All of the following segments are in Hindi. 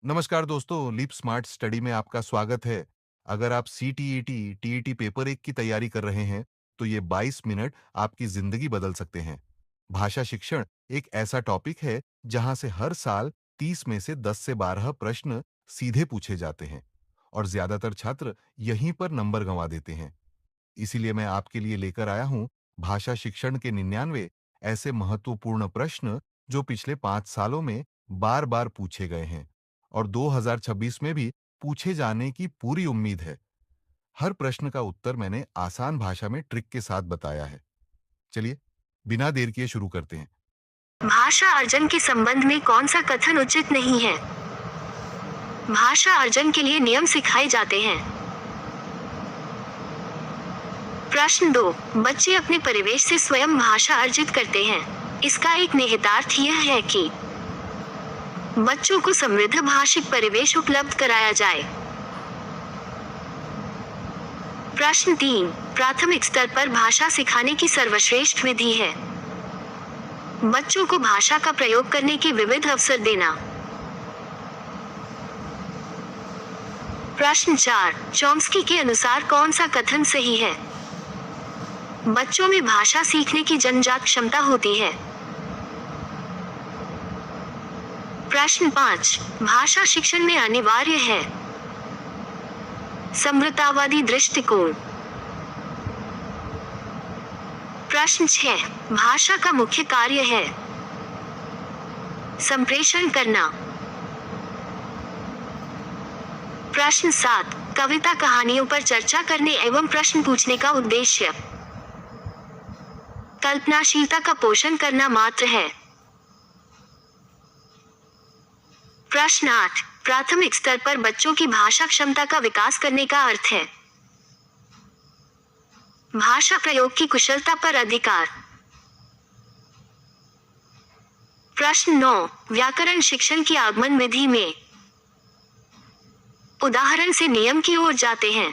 नमस्कार दोस्तों, लीप स्मार्ट स्टडी में आपका स्वागत है। अगर आप सीटीईटी, टीईटी पेपर 1 की तैयारी कर रहे हैं, तो ये 22 मिनट आपकी जिंदगी बदल सकते हैं। भाषा शिक्षण एक ऐसा टॉपिक है जहां से हर साल 30 में से 10 से 12 प्रश्न सीधे पूछे जाते हैं और ज्यादातर छात्र यहीं पर नंबर गंवा देते हैं। इसीलिए मैं आपके लिए लेकर आया हूं भाषा शिक्षण के 99 ऐसे महत्वपूर्ण प्रश्न जो पिछले 5 सालों में बार-बार पूछे गए हैं और 2026 में भी पूछे जाने की पूरी उम्मीद है। हर प्रश्न का उत्तर मैंने आसान भाषा में ट्रिक के साथ बताया है। चलिए, बिना देर किए शुरू करते हैं। भाषा अर्जन के संबंध में कौन सा कथन उचित नहीं है? भाषा अर्जन के लिए नियम सिखाए जाते हैं। प्रश्न 2। बच्चे अपने परिवेश से स्वयं भाषा अर्जित करते हैं। इसका एक निहितार्थ यह है कि बच्चों को समृद्ध भाषिक परिवेश उपलब्ध कराया जाए। प्रश्न 3। प्राथमिक स्तर पर भाषा सिखाने की सर्वश्रेष्ठ विधि है। बच्चों को भाषा का प्रयोग करने के विविध अवसर देना। प्रश्न 4। चॉम्स्की के अनुसार कौन सा कथन सही है? बच्चों में भाषा सीखने की जन्मजात क्षमता होती है। प्रश्न 5। भाषा शिक्षण में अनिवार्य है। समृद्धतावादी दृष्टिकोण। प्रश्न 6। भाषा का मुख्य कार्य है संप्रेषण करना। प्रश्न 7। कविता कहानियों पर चर्चा करने एवं प्रश्न पूछने का उद्देश्य कल्पनाशीलता का पोषण करना मात्र है। प्रश्न 8। प्राथमिक स्तर पर बच्चों की भाषा क्षमता का विकास करने का अर्थ है भाषा प्रयोग की कुशलता पर अधिकार। प्रश्न 9। व्याकरण शिक्षण की आगमन विधि में उदाहरण से नियम की ओर जाते हैं।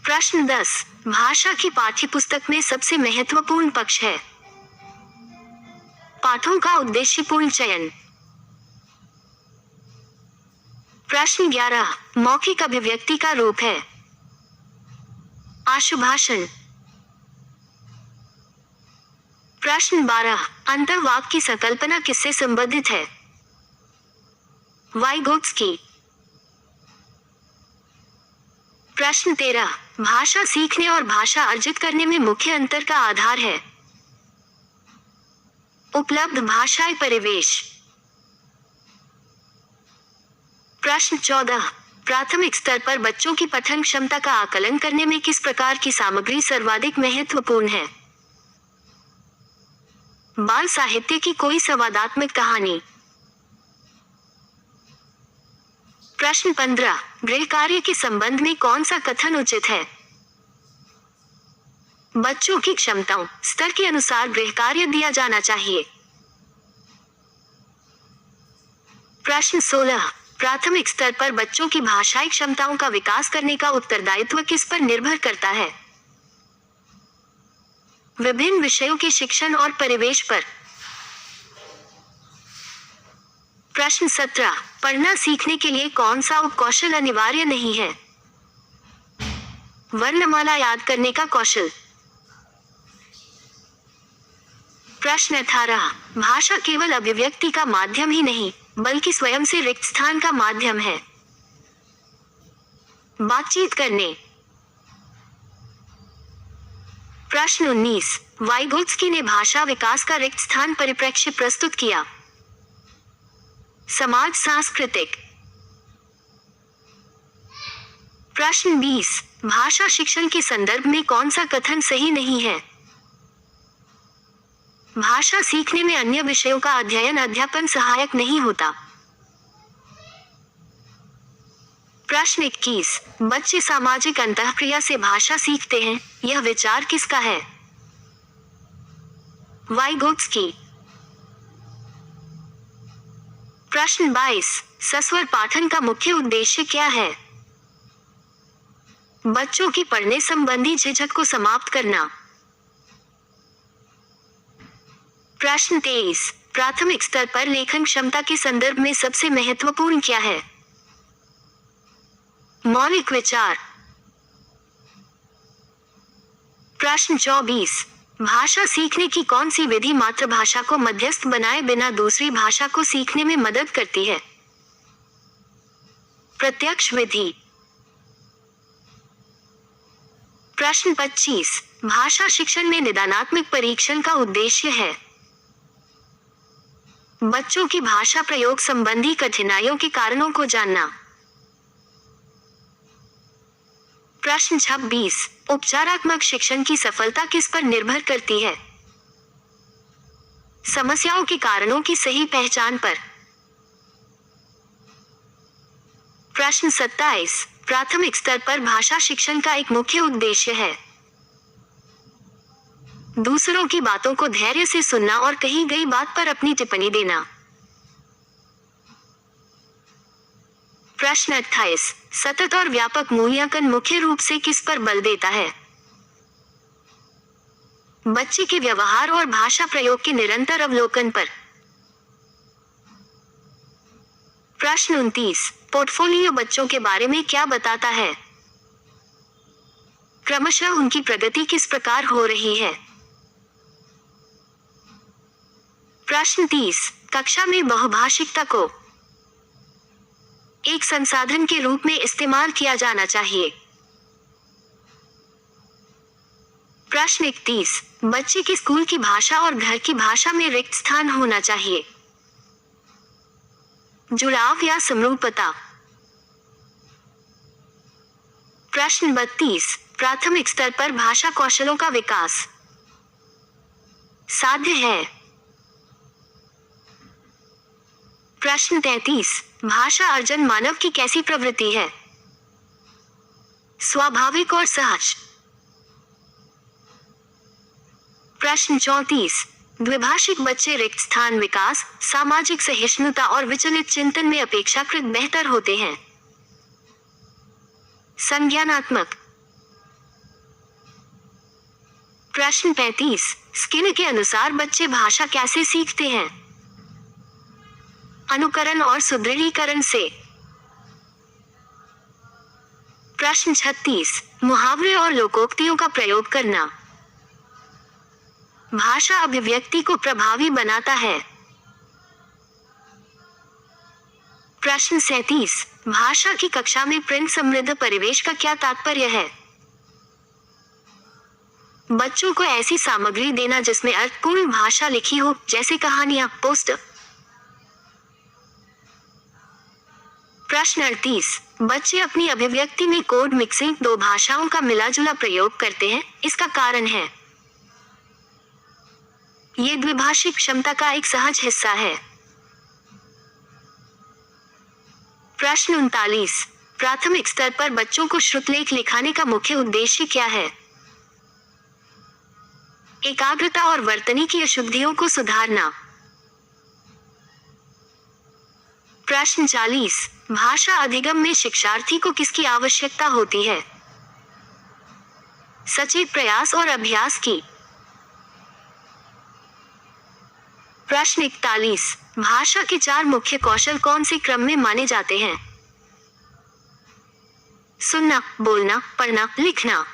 प्रश्न 10। भाषा की पाठ्यपुस्तक में सबसे महत्वपूर्ण पक्ष है पाठों का उद्देश्यपूर्ण चयन। प्रश्न 11। मौखिक अभिव्यक्ति का रूप है आशुभाषण। प्रश्न 12। अंतर्वाक की संकल्पना किससे संबंधित है वाइगोत्स्की। प्रश्न 13। भाषा सीखने और भाषा अर्जित करने में मुख्य अंतर का आधार है उपलब्ध भाषाई परिवेश। प्रश्न 14। प्राथमिक स्तर पर बच्चों की पठन क्षमता का आकलन करने में किस प्रकार की सामग्री सर्वाधिक महत्वपूर्ण है बाल साहित्य की कोई संवादात्मक कहानी। प्रश्न 15। गृह कार्य के संबंध में कौन सा कथन उचित है बच्चों की क्षमताओं स्तर के अनुसार गृह कार्य दिया जाना चाहिए। प्रश्न 16। प्राथमिक स्तर पर बच्चों की भाषाई क्षमताओं का विकास करने का उत्तरदायित्व किस पर निर्भर करता है विभिन्न विषयों के शिक्षण और परिवेश पर। प्रश्न 17। पढ़ना सीखने के लिए कौन सा उपकौशल अनिवार्य नहीं है वर्णमाला याद करने का कौशल। प्रश्न 18। भाषा केवल अभिव्यक्ति का माध्यम ही नहीं बल्कि स्वयं से रिक्त स्थान का माध्यम है बातचीत करने। प्रश्न 19। वाइगोत्स्की ने भाषा विकास का रिक्त स्थान परिप्रेक्ष्य प्रस्तुत किया समाज सांस्कृतिक। प्रश्न 20। भाषा शिक्षण के संदर्भ में कौन सा कथन सही नहीं है भाषा सीखने में अन्य विषयों का अध्ययन अध्यापन सहायक नहीं होता। प्रश्न 21। बच्चे सामाजिक अंतःक्रिया से भाषा सीखते हैं यह विचार किसका है वाइगोत्स्की। प्रश्न 22। सस्वर पाठन का मुख्य उद्देश्य क्या है बच्चों की पढ़ने संबंधी झिझक को समाप्त करना। प्रश्न 23। प्राथमिक स्तर पर लेखन क्षमता के संदर्भ में सबसे महत्वपूर्ण क्या है? मौलिक विचार। प्रश्न 24। भाषा सीखने की कौन सी विधि मातृभाषा को मध्यस्थ बनाए बिना दूसरी भाषा को सीखने में मदद करती है? प्रत्यक्ष विधि। प्रश्न 25। भाषा शिक्षण में निदानात्मक परीक्षण का उद्देश्य है बच्चों की भाषा प्रयोग संबंधी कठिनाइयों के कारणों को जानना। प्रश्न 26। उपचारात्मक शिक्षण की सफलता किस पर निर्भर करती है? समस्याओं के कारणों की सही पहचान पर। प्रश्न 27। प्राथमिक स्तर पर भाषा शिक्षण का एक मुख्य उद्देश्य है दूसरों की बातों को धैर्य से सुनना और कही गई बात पर अपनी टिप्पणी देना। प्रश्न 28। सतत और व्यापक मूल्यांकन मुख्य रूप से किस पर बल देता है? बच्चे के व्यवहार और भाषा प्रयोग के निरंतर अवलोकन पर। प्रश्न 29। पोर्टफोलियो बच्चों के बारे में क्या बताता है? क्रमशः उनकी प्रगति किस प्रकार हो रही है? प्रश्न 30। कक्षा में बहुभाषिकता को एक संसाधन के रूप में इस्तेमाल किया जाना चाहिए। प्रश्न 31। बच्चे के स्कूल की भाषा और घर की भाषा में रिक्त स्थान होना चाहिए। जुड़ाव या समरूपता। प्रश्न 32। प्राथमिक स्तर पर भाषा कौशलों का विकास साध्य है। प्रश्न 33। भाषा अर्जन मानव की कैसी प्रवृत्ति है? स्वाभाविक और सहज। प्रश्न 34। द्विभाषिक बच्चे रिक्त स्थान विकास, सामाजिक सहिष्णुता और विचलित चिंतन में अपेक्षाकृत बेहतर होते हैं। संज्ञानात्मक। प्रश्न 35। स्किनर के अनुसार बच्चे भाषा कैसे सीखते हैं? अनुकरण और सुदृढ़ीकरण से। प्रश्न 36। मुहावरे और लोकोक्तियों का प्रयोग करना भाषा अभिव्यक्ति को प्रभावी बनाता है। प्रश्न 37। भाषा की कक्षा में प्रिंट समृद्ध परिवेश का क्या तात्पर्य है? बच्चों को ऐसी सामग्री देना जिसमें अर्थपूर्ण भाषा लिखी हो, जैसे कहानियां, पोस्टर। प्रश्न 38। बच्चे अपनी अभिव्यक्ति में कोड मिक्सिंग, दो भाषाओं का मिलाजुला प्रयोग करते हैं, इसका कारण है ये द्विभाषिक क्षमता का एक सहज हिस्सा है। प्रश्न 39। प्राथमिक स्तर पर बच्चों को श्रुतलेख लिखाने का मुख्य उद्देश्य क्या है? एकाग्रता और वर्तनी की अशुद्धियों को सुधारना। प्रश्न 40। भाषा अधिगम में शिक्षार्थी को किसकी आवश्यकता होती है? सचेत प्रयास और अभ्यास की। प्रश्न 41। भाषा के 4 मुख्य कौशल कौन से क्रम में माने जाते हैं? सुनना, बोलना, पढ़ना, लिखना।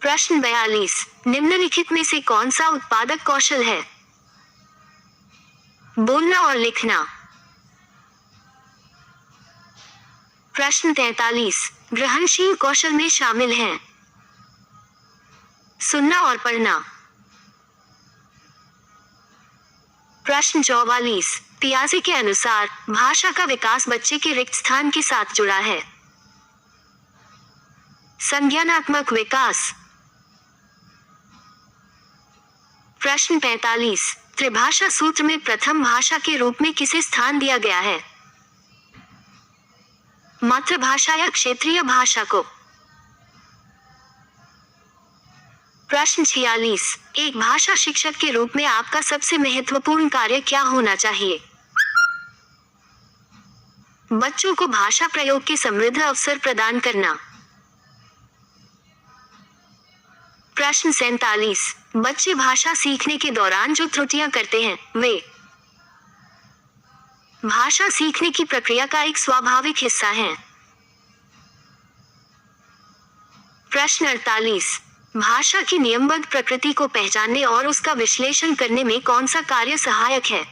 प्रश्न 42। निम्नलिखित में से कौन सा उत्पादक कौशल है? बोलना और लिखना। प्रश्न 43। ग्रहणशील कौशल में शामिल हैं सुनना और पढ़ना। प्रश्न 44। पियाजे के अनुसार भाषा का विकास बच्चे के रिक्त स्थान के साथ जुड़ा है। संज्ञानात्मक विकास। प्रश्न 45। त्रिभाषा सूत्र में प्रथम भाषा के रूप में किसे स्थान दिया गया है? मातृभाषा या क्षेत्रीय भाषा को। प्रश्न 46। एक भाषा शिक्षक के रूप में आपका सबसे महत्वपूर्ण कार्य क्या होना चाहिए? बच्चों को भाषा प्रयोग के समृद्ध अवसर प्रदान करना। प्रश्न 47। बच्चे भाषा सीखने के दौरान जो त्रुटियां करते हैं वे भाषा सीखने की प्रक्रिया का एक स्वाभाविक हिस्सा हैं। प्रश्न 48। भाषा की नियमबद्ध प्रकृति को पहचानने और उसका विश्लेषण करने में कौन सा कार्य सहायक है?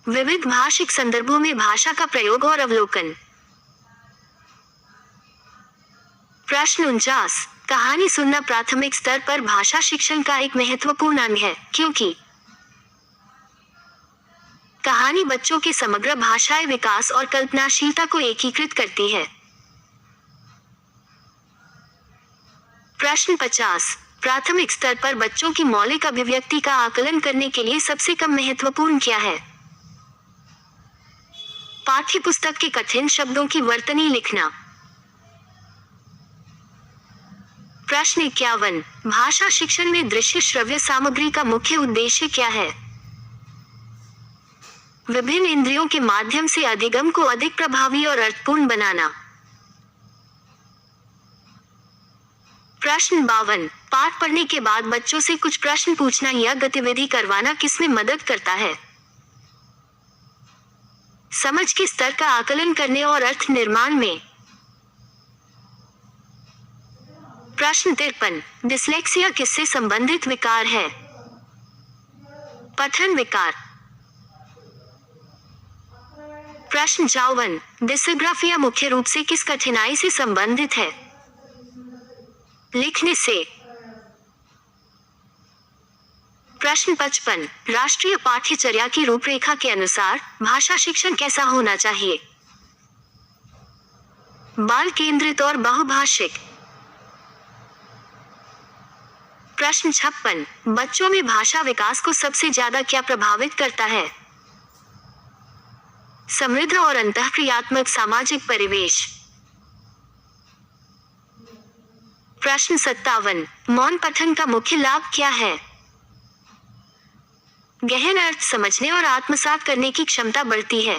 विविध भाषिक संदर्भों में भाषा का प्रयोग और अवलोकन। प्रश्न 49। कहानी सुनना प्राथमिक स्तर पर भाषा शिक्षण का एक महत्वपूर्ण अंग है, क्योंकि कहानी बच्चों के समग्र भाषाई विकास और कल्पनाशीलता को एकीकृत करती है। प्रश्न 50। प्राथमिक स्तर पर बच्चों की मौलिक अभिव्यक्ति का आकलन करने के लिए सबसे कम महत्वपूर्ण क्या है? पाठ्यपुस्तक के कठिन शब्दों की वर्तनी लिखना। प्रश्न 51। भाषा शिक्षण में दृश्य श्रव्य सामग्री का मुख्य उद्देश्य क्या है? विभिन्न इंद्रियों के माध्यम से अधिगम को अधिक प्रभावी और अर्थपूर्ण बनाना। प्रश्न 52। पाठ पढ़ने के बाद बच्चों से कुछ प्रश्न पूछना या गतिविधि करवाना किसमें मदद करता है? समझ के स्तर का आकलन करने और अर्थ निर्माण में। प्रश्न 53। डिस्लेक्सिया किससे संबंधित विकार है? पठन विकार। प्रश्न 54। डिसग्राफिया मुख्य रूप से किस कठिनाई से संबंधित है? लिखने से। प्रश्न 55। राष्ट्रीय पाठ्यचर्या की रूपरेखा के अनुसार भाषा शिक्षण कैसा होना चाहिए? बाल केंद्रित और बहुभाषिक। प्रश्न 56। बच्चों में भाषा विकास को सबसे ज्यादा क्या प्रभावित करता है? समृद्ध और अंतःक्रियात्मक सामाजिक परिवेश। प्रश्न 57। मौन पठन का मुख्य लाभ क्या है? गहन अर्थ समझने और आत्मसात करने की क्षमता बढ़ती है।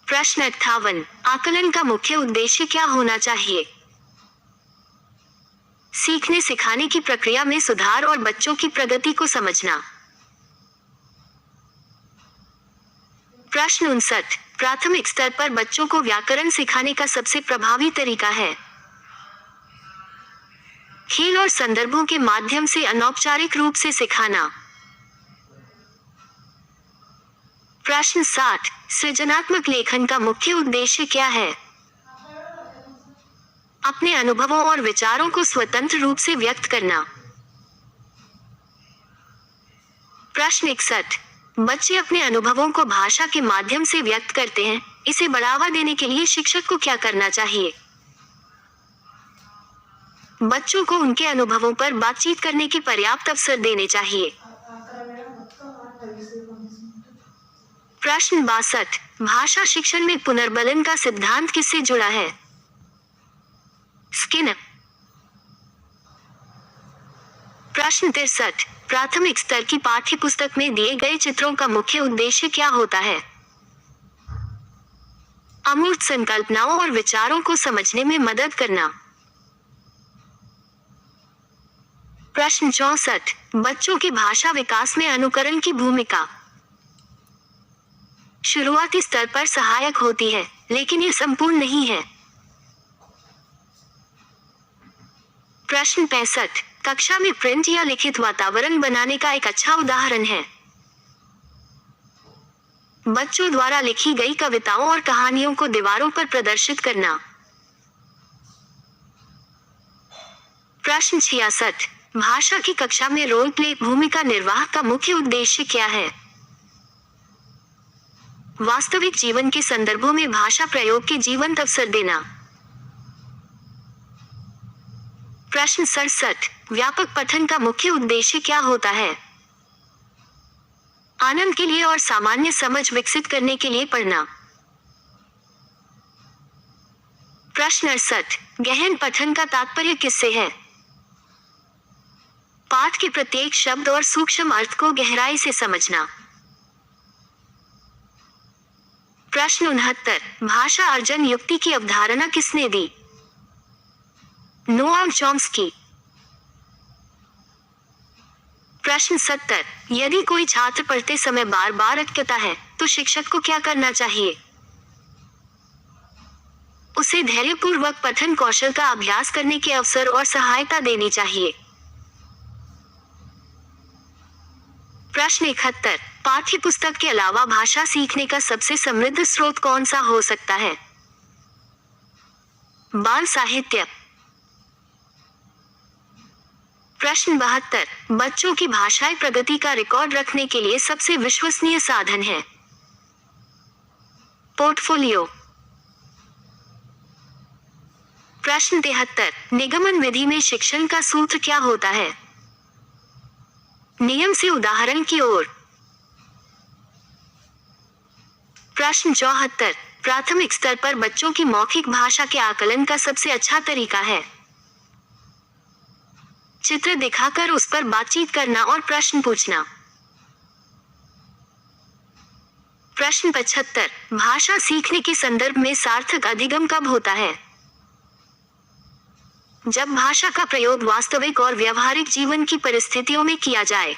प्रश्न 58। आकलन का मुख्य उद्देश्य क्या होना चाहिए? सीखने सिखाने की प्रक्रिया में सुधार और बच्चों की प्रगति को समझना। प्रश्न 59। प्राथमिक स्तर पर बच्चों को व्याकरण सिखाने का सबसे प्रभावी तरीका है? खेल और संदर्भों के माध्यम से अनौपचारिक रूप से सिखाना। प्रश्न 60। सृजनात्मक लेखन का मुख्य उद्देश्य क्या है? अपने अनुभवों और विचारों को स्वतंत्र रूप से व्यक्त करना। प्रश्न 61। बच्चे अपने अनुभवों को भाषा के माध्यम से व्यक्त करते हैं, इसे बढ़ावा देने के लिए शिक्षक को क्या करना चाहिए? बच्चों को उनके अनुभवों पर बातचीत करने के पर्याप्त अवसर देने चाहिए। प्रश्न 62। भाषा शिक्षण में पुनर्बलन का सिद्धांत किससे जुड़ा है? स्किनर। प्रश्न 63। प्राथमिक स्तर की पाठ्यपुस्तक में दिए गए चित्रों का मुख्य उद्देश्य क्या होता है? अमूर्त संकल्पनाओं और विचारों को समझने में मदद करना। प्रश्न 64। बच्चों के भाषा विकास में अनुकरण की भूमिका शुरुआती स्तर पर सहायक होती है, लेकिन यह संपूर्ण नहीं है। प्रश्न 65। कक्षा में प्रिंट या लिखित वातावरण बनाने का एक अच्छा उदाहरण है। बच्चों द्वारा लिखी गई कविताओं और कहानियों को दीवारों पर प्रदर्शित करना। प्रश्न 66। भाषा की कक्षा में रोल प्ले भूमिका निर्वाह का मुख्य उद्देश्य क्या है? वास्तविक जीवन के संदर्भों में भाषा प्रयोग के जीवंत अवसर देना। प्रश्न 67। व्यापक पठन का मुख्य उद्देश्य क्या होता है? आनंद के लिए और सामान्य समझ विकसित करने के लिए पढ़ना। प्रश्न 68। गहन पठन का तात्पर्य किससे है? पाठ के प्रत्येक शब्द और सूक्ष्म अर्थ को गहराई से समझना। प्रश्न 69। भाषा अर्जन युक्ति की अवधारणा किसने दी? Noam Chomsky. प्रश्न 70। यदि कोई छात्र पढ़ते समय बार बार अटकता है तो शिक्षक को क्या करना चाहिए? उसे धैर्यपूर्वक पठन कौशल का अभ्यास करने के अवसर और सहायता देनी चाहिए। प्रश्न 71। पाठ्य पुस्तक के अलावा भाषा सीखने का सबसे समृद्ध स्रोत कौन सा हो सकता है? बाल साहित्य। प्रश्न 72। बच्चों की भाषाई प्रगति का रिकॉर्ड रखने के लिए सबसे विश्वसनीय साधन है? पोर्टफोलियो। प्रश्न 73। निगमन विधि में शिक्षण का सूत्र क्या होता है? नियम से उदाहरण की ओर। प्रश्न 74। प्राथमिक स्तर पर बच्चों की मौखिक भाषा के आकलन का सबसे अच्छा तरीका है? चित्र दिखाकर उस पर बातचीत करना और प्रश्न पूछना। प्रश्न 75। भाषा सीखने के संदर्भ में सार्थक अधिगम कब होता है? जब भाषा का प्रयोग वास्तविक और व्यवहारिक जीवन की परिस्थितियों में किया जाए।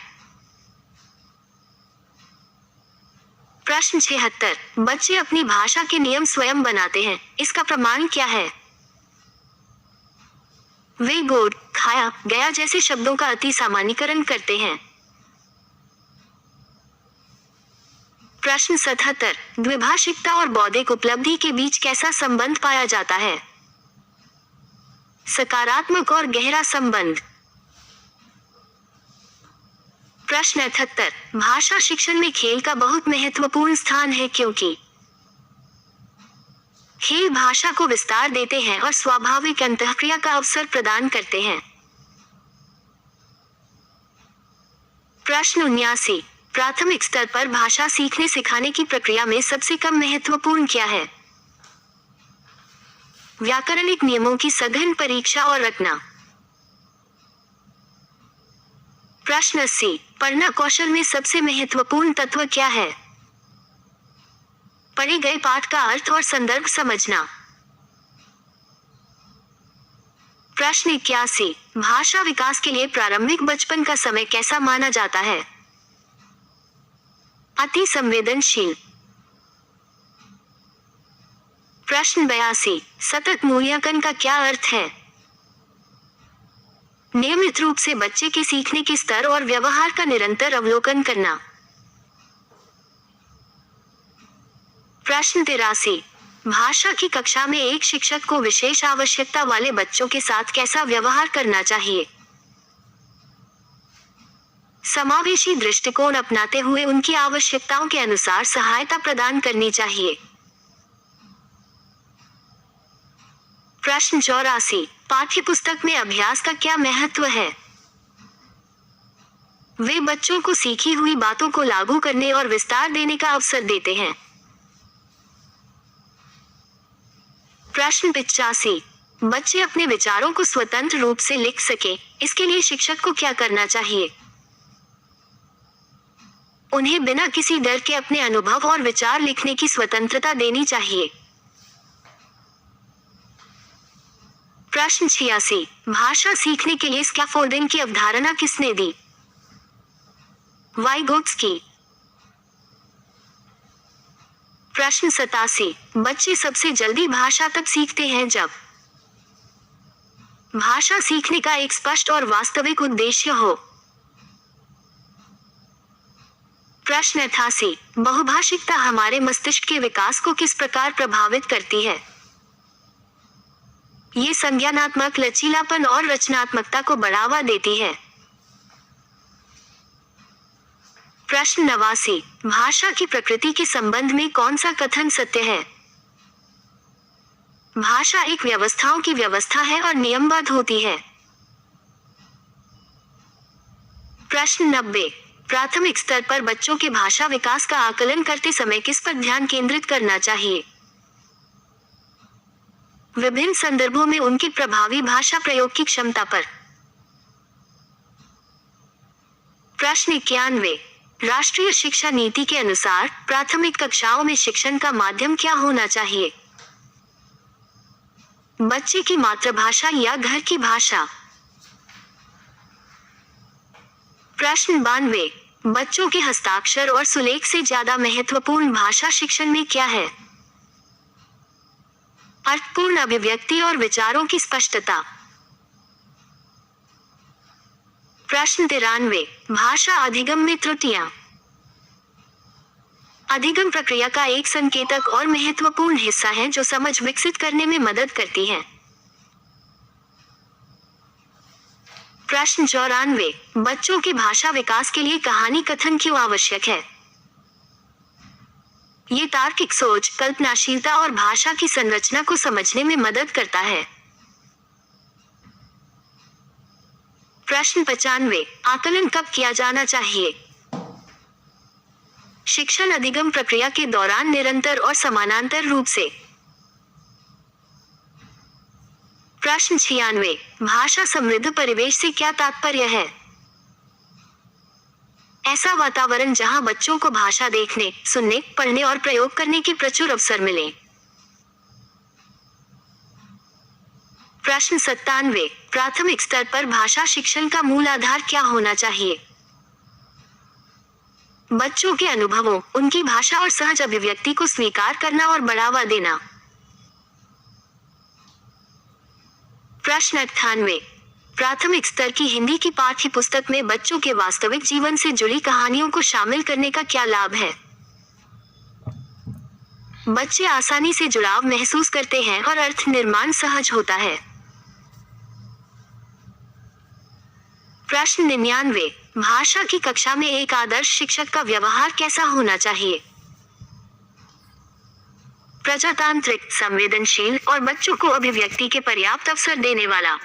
प्रश्न 76। बच्चे अपनी भाषा के नियम स्वयं बनाते हैं, इसका प्रमाण क्या है? वे गोड, खाया, गया जैसे शब्दों का अति सामान्यीकरण करते हैं। प्रश्न 77। द्विभाषिकता और बौद्धिक उपलब्धि के बीच कैसा संबंध पाया जाता है? सकारात्मक और गहरा संबंध। प्रश्न 78। भाषा शिक्षण में खेल का बहुत महत्वपूर्ण स्थान है क्योंकि खेल भाषा को विस्तार देते हैं और स्वाभाविक अंतःक्रिया का अवसर प्रदान करते हैं। प्रश्न 79। प्राथमिक स्तर पर भाषा सीखने सिखाने की प्रक्रिया में सबसे कम महत्वपूर्ण क्या है? व्याकरणिक नियमों की सघन परीक्षा और रटना। प्रश्न 80। पढ़ना कौशल में सबसे महत्वपूर्ण तत्व क्या है? पढ़े गए पाठ का अर्थ और संदर्भ समझना। प्रश्न 81। भाषा विकास के लिए प्रारंभिक बचपन का समय कैसा माना जाता है? अति संवेदनशील। प्रश्न 82। सतत मूल्यांकन का क्या अर्थ है? नियमित रूप से बच्चे के सीखने के स्तर और व्यवहार का निरंतर अवलोकन करना। प्रश्न 83। भाषा की कक्षा में एक शिक्षक को विशेष आवश्यकता वाले बच्चों के साथ कैसा व्यवहार करना चाहिए? समावेशी दृष्टिकोण अपनाते हुए उनकी आवश्यकताओं के अनुसार सहायता प्रदान करनी चाहिए। प्रश्न 84। पाठ्यपुस्तक में अभ्यास का क्या महत्व है? वे बच्चों को सीखी हुई बातों को लागू करने और विस्तार देने का अवसर देते हैं। प्रश्न 85। बच्चे अपने विचारों को स्वतंत्र रूप से लिख सके, इसके लिए शिक्षक को क्या करना चाहिए? उन्हें बिना किसी डर के अपने अनुभव और विचार लिखने की स्वतंत्रता देनी चाहिए। प्रश्न 86। भाषा सीखने के लिए स्कैफोल्डिंग की अवधारणा किसने दी? वाइगोत्स्की। प्रश्न 87। बच्चे सबसे जल्दी भाषा तब सीखते हैं जब भाषा सीखने का एक स्पष्ट और वास्तविक उद्देश्य हो। प्रश्न 88। बहुभाषिकता हमारे मस्तिष्क के विकास को किस प्रकार प्रभावित करती है? ये संज्ञानात्मक लचीलापन और रचनात्मकता को बढ़ावा देती है। प्रश्न 89। भाषा की प्रकृति के संबंध में कौन सा कथन सत्य है? भाषा एक व्यवस्थाओं की व्यवस्था है और नियमबद्ध होती है। प्रश्न 90। प्राथमिक स्तर पर बच्चों के भाषा विकास का आकलन करते समय किस पर ध्यान केंद्रित करना चाहिए? विभिन्न संदर्भों में उनकी प्रभावी भाषा प्रयोग की क्षमता पर। प्रश्न 91। राष्ट्रीय शिक्षा नीति के अनुसार प्राथमिक कक्षाओं में शिक्षण का माध्यम क्या होना चाहिए? बच्चे की मातृभाषा या घर की भाषा? प्रश्न 92। बच्चों के हस्ताक्षर और सुलेख से ज्यादा महत्वपूर्ण भाषा शिक्षण में क्या है? अर्थपूर्ण अभिव्यक्ति और विचारों की स्पष्टता। प्रश्न 93। भाषा अधिगम में त्रुटियां। अधिगम प्रक्रिया का एक संकेतक और महत्वपूर्ण हिस्सा है जो समझ विकसित करने में मदद करती है। प्रश्न 94। बच्चों के भाषा विकास के लिए कहानी कथन क्यों आवश्यक है? ये तार्किक सोच, कल्पनाशीलता और भाषा की संरचना को समझने में मदद करता है। प्रश्न 95। आकलन कब किया जाना चाहिए? शिक्षण अधिगम प्रक्रिया के दौरान निरंतर और समानांतर रूप से। प्रश्न 96। भाषा समृद्ध परिवेश से क्या तात्पर्य है? ऐसा वातावरण जहां बच्चों को भाषा देखने, सुनने, पढ़ने और प्रयोग करने के प्रचुर अवसर मिले। प्रश्न 97। प्राथमिक स्तर पर भाषा शिक्षण का मूल आधार क्या होना चाहिए? बच्चों के अनुभवों, उनकी भाषा और सहज अभिव्यक्ति को स्वीकार करना और बढ़ावा देना। प्रश्न 98। प्राथमिक स्तर की हिंदी की पाठ्य पुस्तक में बच्चों के वास्तविक जीवन से जुड़ी कहानियों को शामिल करने का क्या लाभ है? बच्चे आसानी से जुड़ाव महसूस करते हैं और अर्थ निर्माण सहज होता है। प्रश्न 99। भाषा की कक्षा में एक आदर्श शिक्षक का व्यवहार कैसा होना चाहिए? प्रजातांत्रिक, संवेदनशील और बच्चों को अभिव्यक्ति के पर्याप्त अवसर देने वाला।